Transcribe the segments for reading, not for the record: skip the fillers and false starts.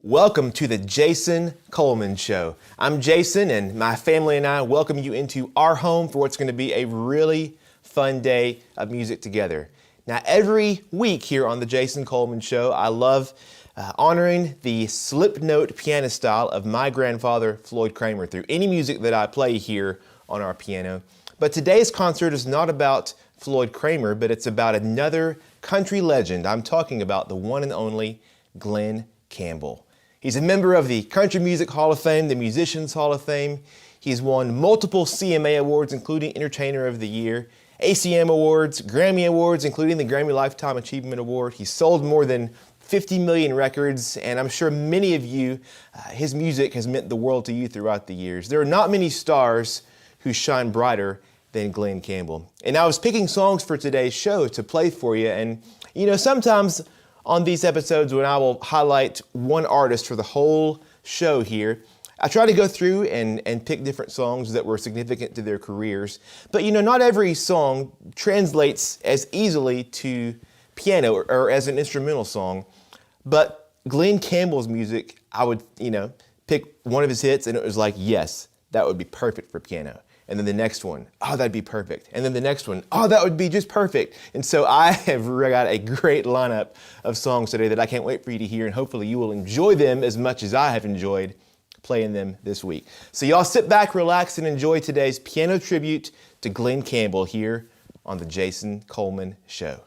Welcome to the Jason Coleman Show. I'm Jason, and my family and I welcome you into our home for what's going to be a really fun day of music together. Now, every week here on the Jason Coleman Show, I love honoring the slip note piano style of my grandfather, Floyd Kramer, through any music that I play here on our piano. But today's concert is not about Floyd Kramer, but it's about another country legend. I'm talking about the one and only Glen Campbell. He's a member of the Country Music Hall of Fame, the Musicians Hall of Fame. He's won multiple CMA awards, including Entertainer of the Year, ACM awards, Grammy awards, including the Grammy Lifetime Achievement Award. He's sold more than 50 million records, and I'm sure many of you, his music has meant the world to you throughout the years. There are not many stars who shine brighter than Glen Campbell. And I was picking songs for today's show to play for you, and you know, sometimes on these episodes when I will highlight one artist for the whole show here, I try to go through and pick different songs that were significant to their careers. But you know, not every song translates as easily to piano or as an instrumental song. But Glen Campbell's music, I would, pick one of his hits and it was like, yes, that would be perfect for piano. And then the next one, oh, that'd be perfect. And then the next one, oh, that would be just perfect. And so I have got a great lineup of songs today that I can't wait for you to hear, and hopefully you will enjoy them as much as I have enjoyed playing them this week. So y'all sit back, relax, and enjoy today's piano tribute to Glen Campbell here on the Jason Coleman Show.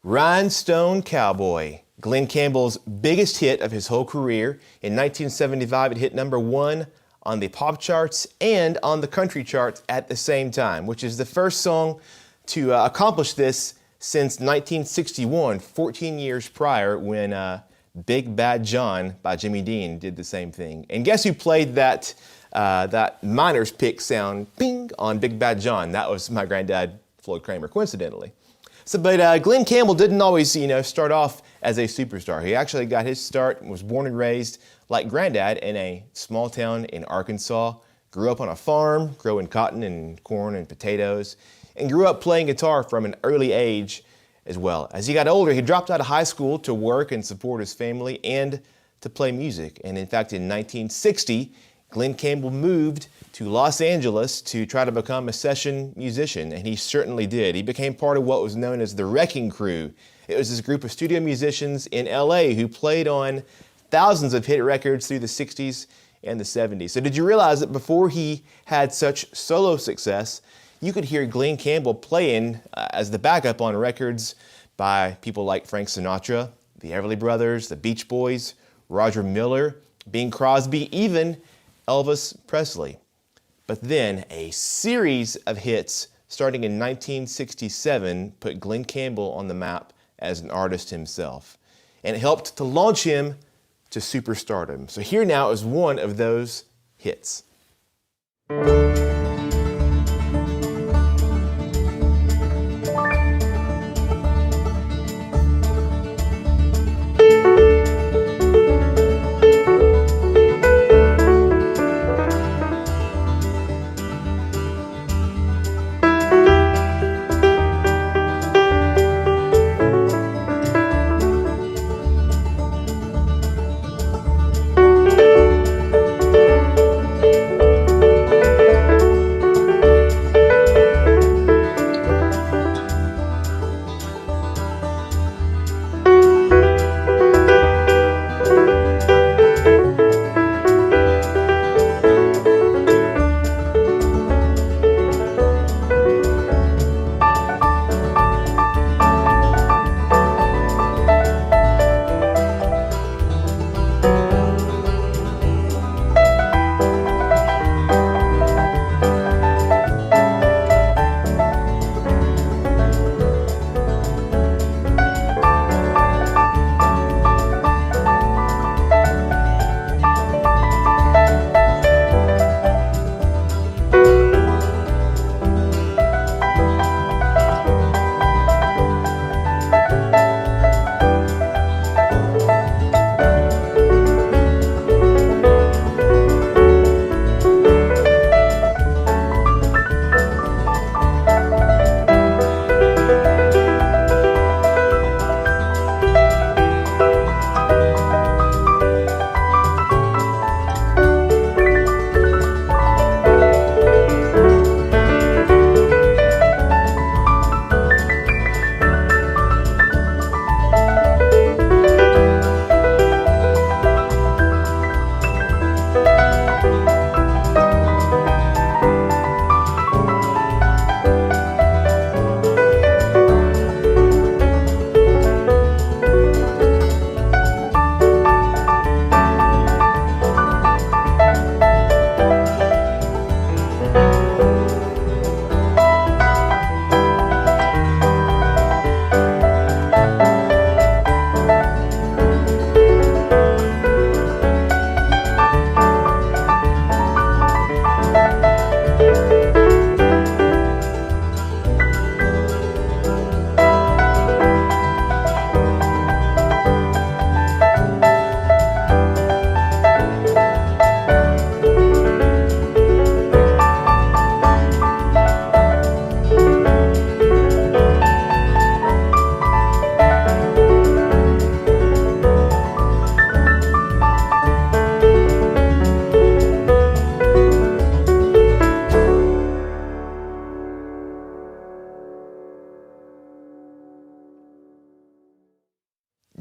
Rhinestone Cowboy, Glen Campbell's biggest hit of his whole career. In 1975, it hit number 1 on the pop charts and on the country charts at the same time, which is the first song to accomplish this since 1961, 14 years prior, when Big Bad John by Jimmy Dean did the same thing. And guess who played that miner's pick sound, ping, on Big Bad John? That was my granddad, Floyd Kramer, coincidentally. But Glen Campbell didn't always, start off as a superstar. He actually got his start and was born and raised, like Granddad, in a small town in Arkansas. Grew up on a farm, growing cotton and corn and potatoes, and grew up playing guitar from an early age as well. As he got older, he dropped out of high school to work and support his family and to play music. And in fact, in 1960, Glen Campbell moved to Los Angeles to try to become a session musician, and he certainly did. He became part of what was known as the Wrecking Crew. It was this group of studio musicians in LA who played on thousands of hit records through the 60s and the 70s. So did you realize that before he had such solo success, you could hear Glen Campbell playing as the backup on records by people like Frank Sinatra, the Everly Brothers, the Beach Boys, Roger Miller, Bing Crosby, even Elvis Presley. But then a series of hits starting in 1967 put Glen Campbell on the map as an artist himself. And it helped to launch him to superstardom. So here now is one of those hits.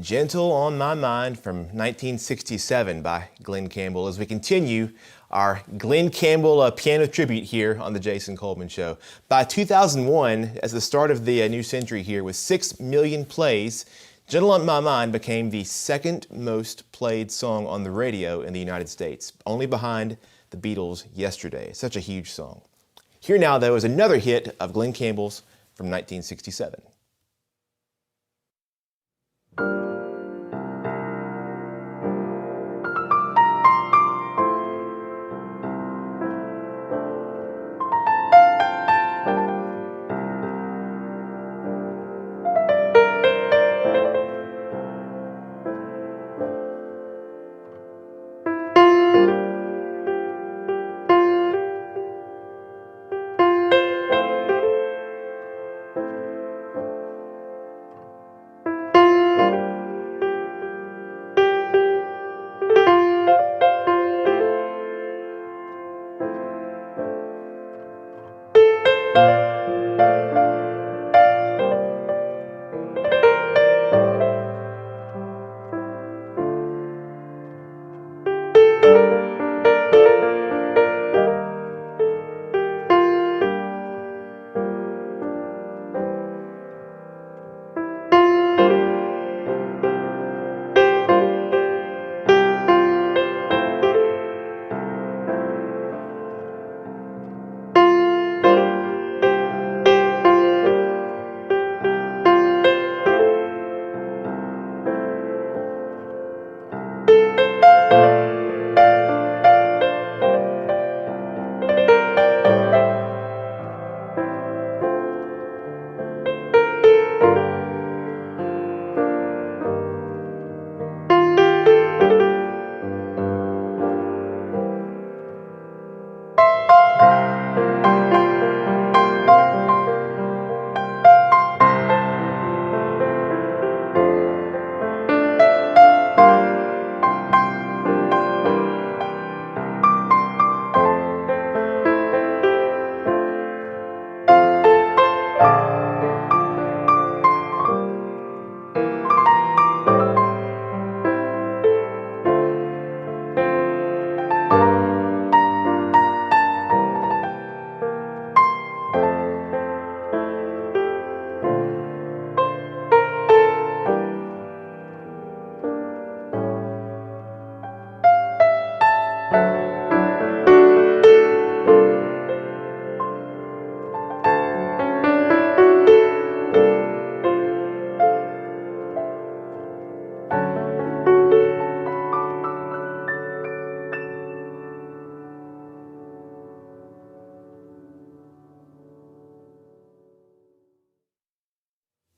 Gentle on My Mind from 1967 by Glen Campbell as we continue our Glen Campbell piano tribute here on the Jason Coleman Show. By 2001, as the start of the new century here with 6 million plays, Gentle on My Mind became the second most played song on the radio in the United States, only behind the Beatles' Yesterday. Such a huge song. Here now, though, is another hit of Glen Campbell's from 1967.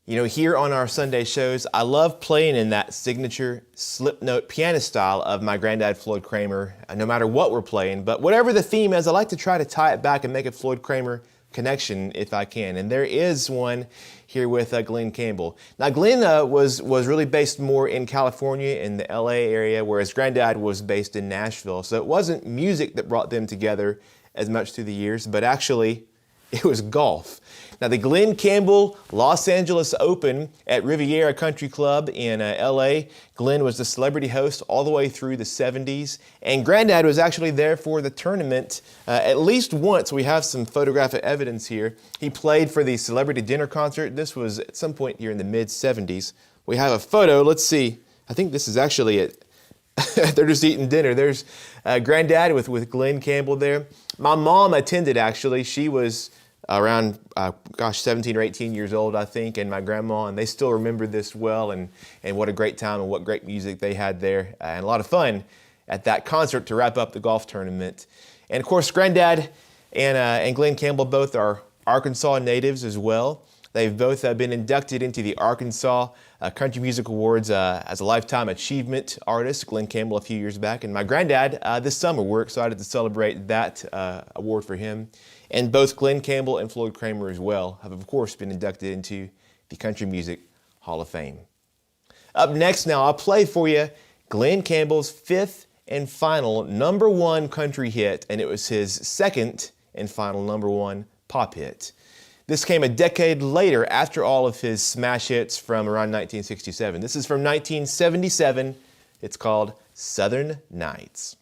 You know, here on our Sunday shows, I love playing in that signature slip note piano style of my granddad, Floyd Kramer, no matter what we're playing. But whatever the theme is, I like to try to tie it back and make a Floyd Kramer connection if I can. And there is one here with Glen Campbell. Now, Glen was really based more in California, in the LA area, whereas granddad was based in Nashville. So it wasn't music that brought them together as much through the years, but actually it was golf. Now, the Glen Campbell Los Angeles Open at Riviera Country Club in LA, Glen was the celebrity host all the way through the 70s, and Granddad was actually there for the tournament at least once. We have some photographic evidence here. He played for the celebrity dinner concert. This was at some point here in the mid-70s. We have a photo. Let's see. I think this is actually it. They're just eating dinner. There's Granddad with Glen Campbell there. My mom attended, actually. She was around, 17 or 18 years old, I think, and my grandma, and they still remember this well, and what a great time and what great music they had there, and a lot of fun at that concert to wrap up the golf tournament. And of course, Granddad and Glen Campbell both are Arkansas natives as well. They've both been inducted into the Arkansas Country Music Awards as a Lifetime Achievement Artist, Glen Campbell a few years back. And my granddad, this summer, we're excited to celebrate that award for him. And both Glen Campbell and Floyd Kramer as well have, of course, been inducted into the Country Music Hall of Fame. Up next now, I'll play for you Glen Campbell's fifth and final #1 country hit, and it was his second and final #1 pop hit. This came a decade later after all of his smash hits from around 1967. This is from 1977. It's called Southern Nights.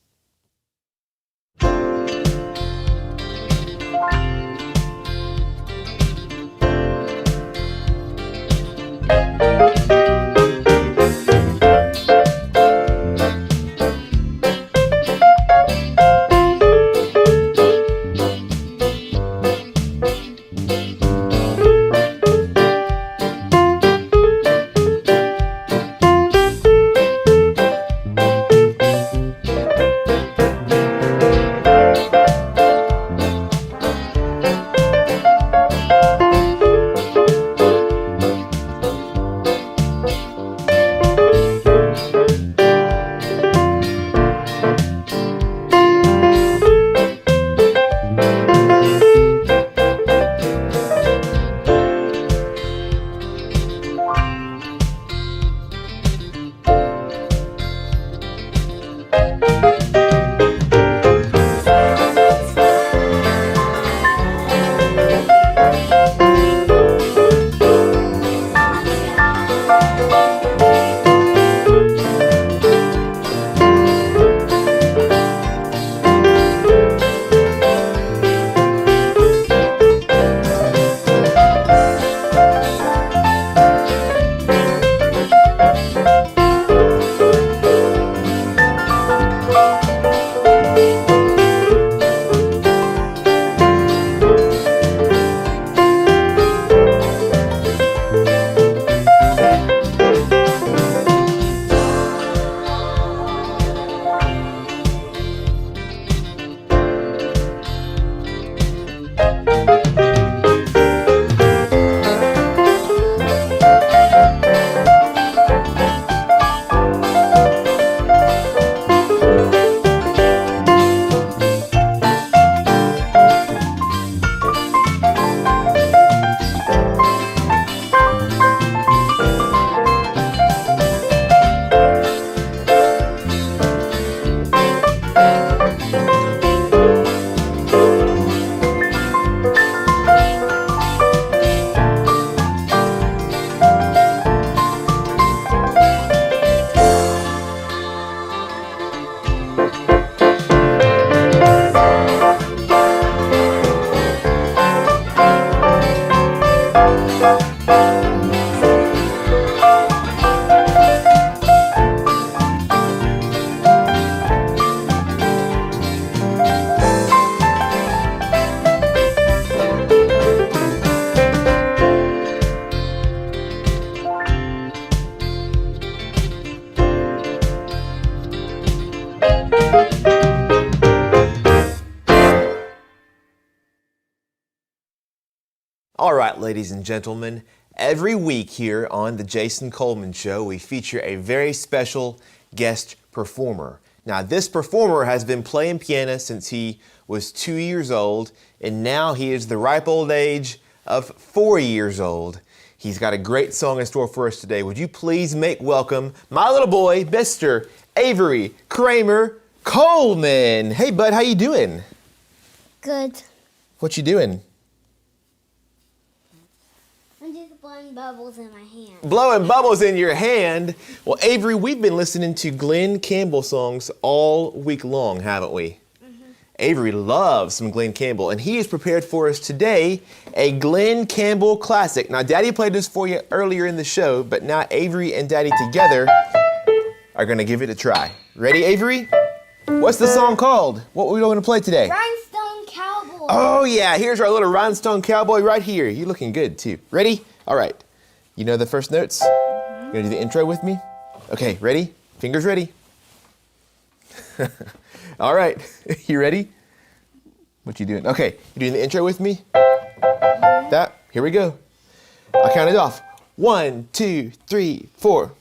All right, ladies and gentlemen, every week here on the Jason Coleman Show, we feature a very special guest performer. Now, this performer has been playing piano since he was 2 years old, and now he is the ripe old age of 4 years old. He's got a great song in store for us today. Would you please make welcome my little boy, Mr. Avery Kramer Coleman. Hey, bud, how you doing? Good. What you doing? I'm just blowing bubbles in my hand. Blowing bubbles in your hand? Well, Avery, we've been listening to Glen Campbell songs all week long, haven't we? Mm-hmm. Avery loves some Glen Campbell, and he has prepared for us today a Glen Campbell classic. Now, Daddy played this for you earlier in the show, but now Avery and Daddy together are going to give it a try. Ready, Avery? What's the song called? What are we going to play today? Rhinestone Cowboy. Oh, yeah. Here's our little Rhinestone Cowboy right here. You're looking good, too. Ready? All right. You know the first notes? You going to do the intro with me? Okay, ready? Fingers ready. All right. You ready? What you doing? Okay, you doing the intro with me? That. Here we go. I'll count it off. 1, 2, 3, 4.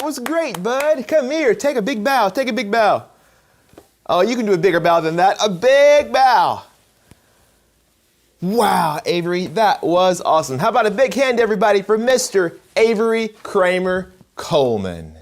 was great, bud. Come here, take a big bow, take a big bow. Oh, you can do a bigger bow than that. A big bow. Wow, Avery, that was awesome. How about a big hand, everybody, for Mr. Avery Kramer Coleman.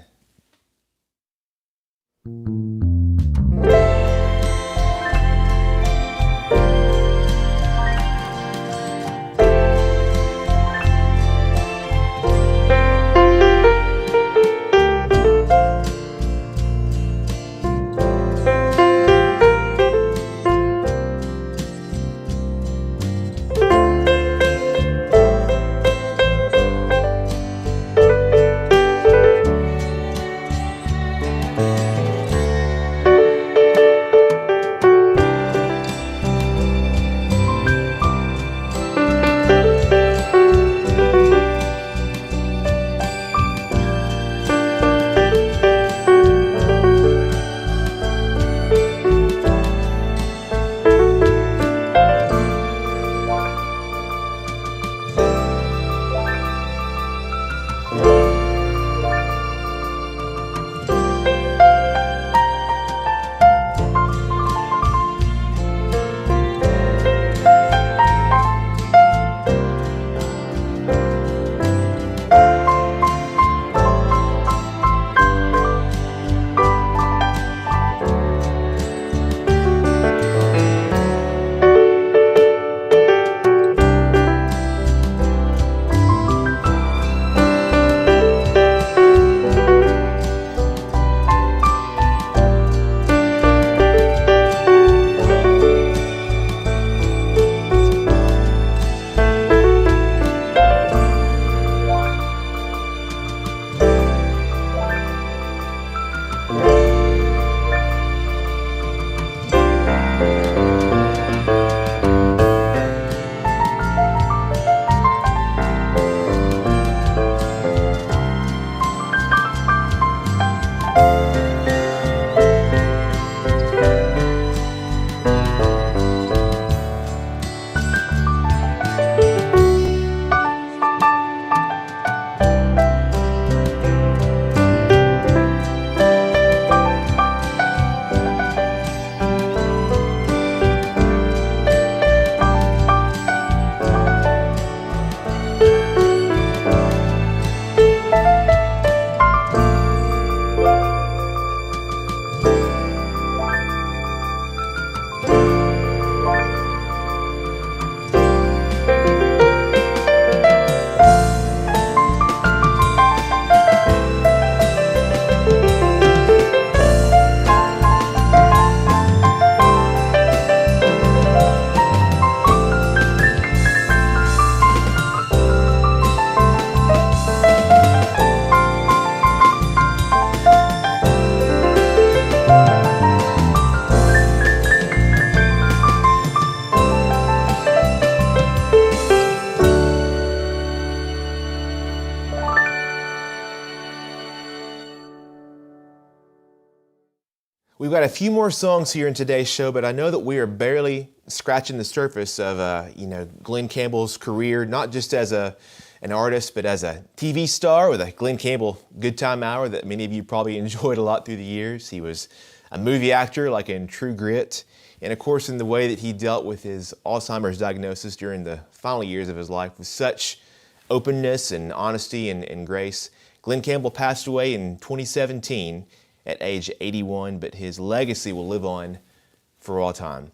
We've got a few more songs here in today's show, but I know that we are barely scratching the surface of Glen Campbell's career, not just as an artist, but as a TV star with a Glen Campbell Good Time Hour that many of you probably enjoyed a lot through the years. He was a movie actor like in True Grit, and of course in the way that he dealt with his Alzheimer's diagnosis during the final years of his life with such openness and honesty and grace. Glen Campbell passed away in 2017 at age 81, but his legacy will live on for all time.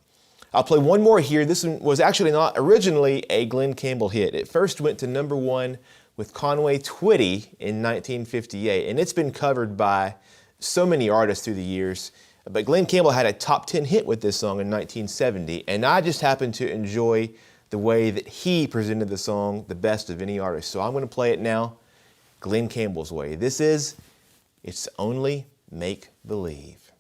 I'll play one more here. This one was actually not originally a Glen Campbell hit. It first went to #1 with Conway Twitty in 1958, and it's been covered by so many artists through the years. But Glen Campbell had a top 10 hit with this song in 1970, and I just happen to enjoy the way that he presented the song the best of any artist. So I'm going to play it now, Glen Campbell's way. This is It's Only Make Believe.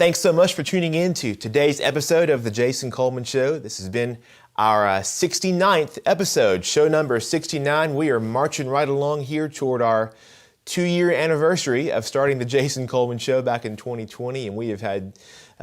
Thanks so much for tuning in to today's episode of the Jason Coleman Show. This has been our 69th episode, show number 69. We are marching right along here toward our 2-year anniversary of starting the Jason Coleman Show back in 2020, and we have had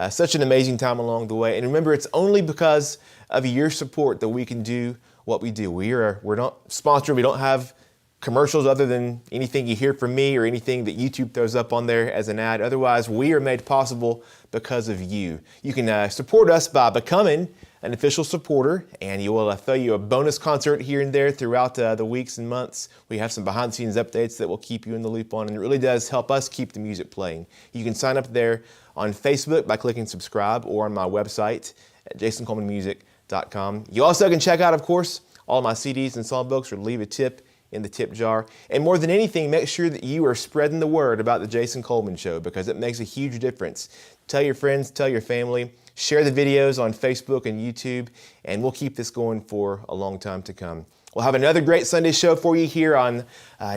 such an amazing time along the way. And remember, it's only because of your support that we can do what we do. We're not sponsored. We don't have commercials other than anything you hear from me or anything that YouTube throws up on there as an ad. Otherwise, we are made possible because of you. You can support us by becoming an official supporter, and you will throw you a bonus concert here and there throughout the weeks and months. We have some behind-the-scenes updates that will keep you in the loop on, and it really does help us keep the music playing. You can sign up there on Facebook by clicking subscribe or on my website at jasoncolemanmusic.com. You also can check out, of course, all my CDs and songbooks or leave a tip in the tip jar. And more than anything, make sure that you are spreading the word about the Jason Coleman Show because it makes a huge difference. Tell your friends, tell your family, share the videos on Facebook and YouTube, and we'll keep this going for a long time to come. We'll have another great Sunday show for you here on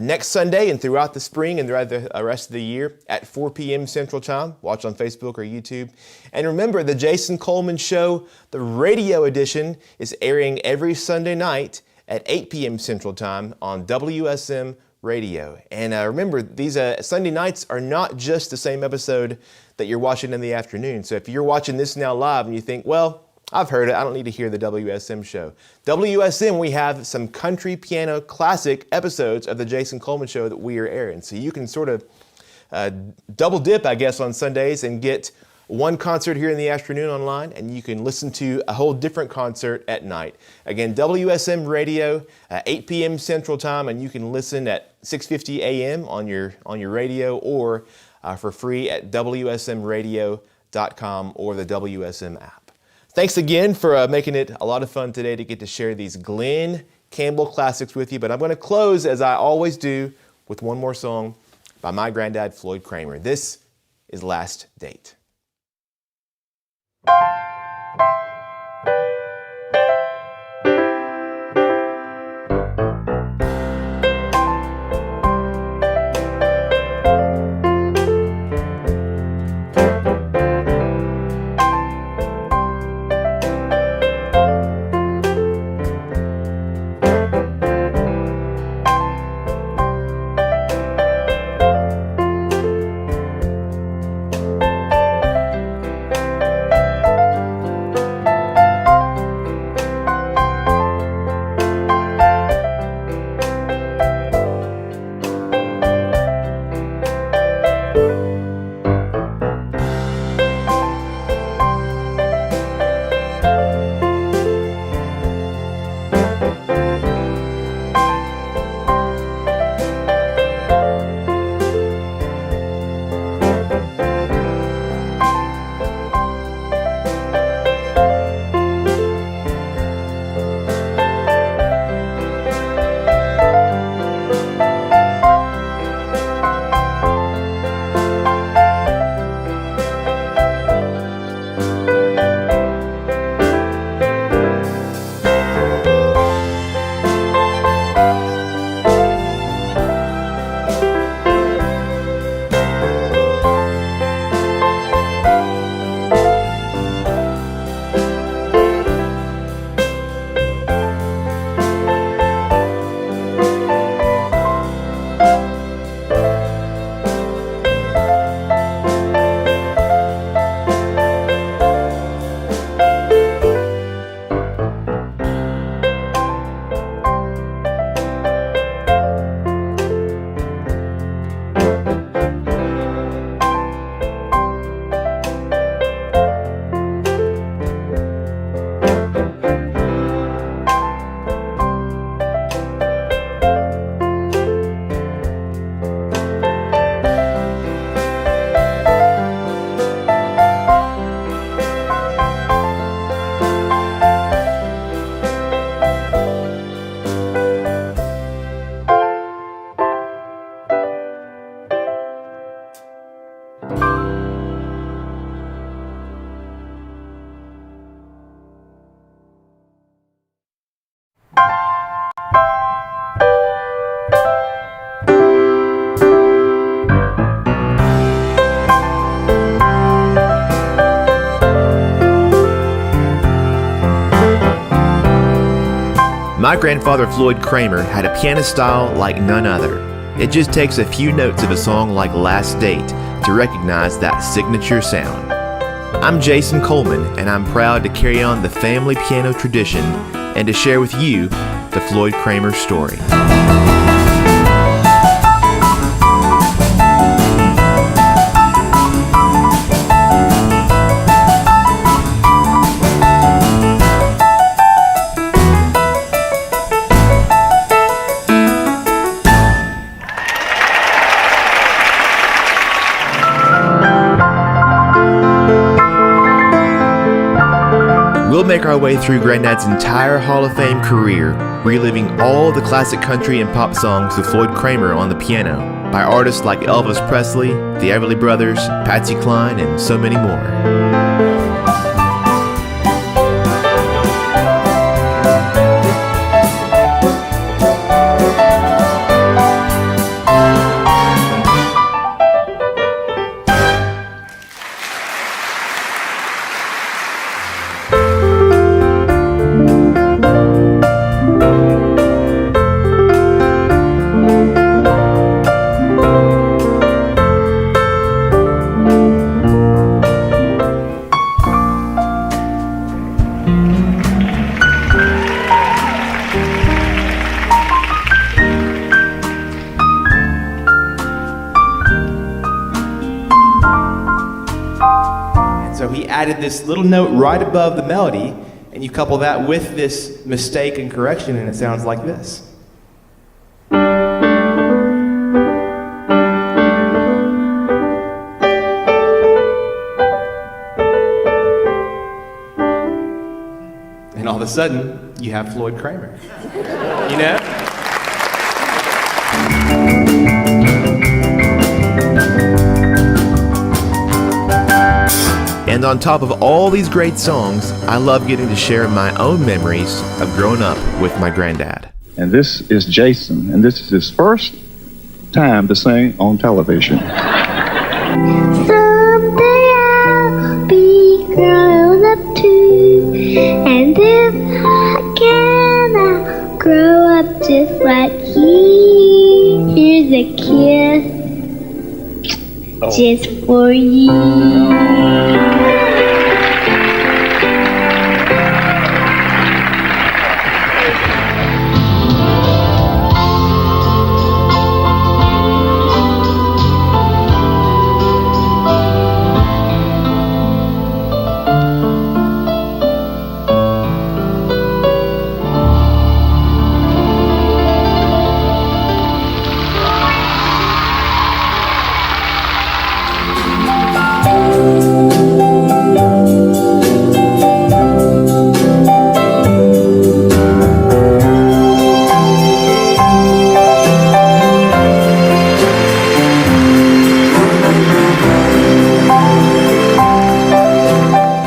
next Sunday and throughout the spring and throughout the rest of the year at 4 p.m. Central Time. Watch on Facebook or YouTube. And remember, the Jason Coleman Show, the radio edition, is airing every Sunday night at 8 p.m. Central Time on WSM Radio. And remember, these Sunday nights are not just the same episode that you're watching in the afternoon. So if you're watching this now live and you think, well, I've heard it, I don't need to hear the WSM show. WSM, we have some country piano classic episodes of the Jason Coleman Show that we are airing. So you can sort of double dip, I guess, on Sundays and get one concert here in the afternoon online, and you can listen to a whole different concert at night. Again, WSM Radio, 8 p.m. Central Time, and you can listen at 6:50 a.m. on your radio or for free at WSMradio.com or the WSM app. Thanks again for making it a lot of fun today to get to share these Glen Campbell classics with you, but I'm going to close, as I always do, with one more song by my granddad, Floyd Kramer. This is Last Date. My grandfather Floyd Kramer had a piano style like none other. It just takes a few notes of a song like Last Date to recognize that signature sound. I'm Jason Coleman, and I'm proud to carry on the family piano tradition and to share with you the Floyd Kramer story. We'll make our way through Granddad's entire Hall of Fame career, reliving all the classic country and pop songs with Floyd Kramer on the piano, by artists like Elvis Presley, the Everly Brothers, Patsy Cline, and so many more. So he added this little note right above the melody, and you couple that with this mistake and correction, and it sounds like this. And all of a sudden, you have Floyd Kramer. You know? And on top of all these great songs, I love getting to share my own memories of growing up with my granddad. And this is Jason, and this is his first time to sing on television. Someday I'll be grown up too, and if I can, I'll grow up just like he. Here's a kiss just for you.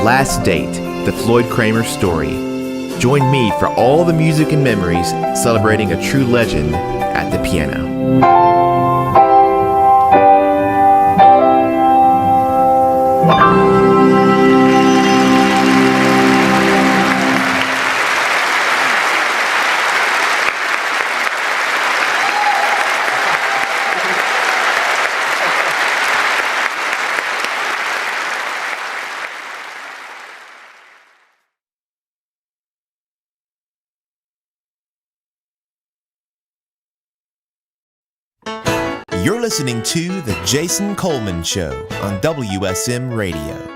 Last Date, the Floyd Kramer story. Join me for all the music and memories celebrating a true legend at the piano. You're listening to The Jason Coleman Show on WSM Radio.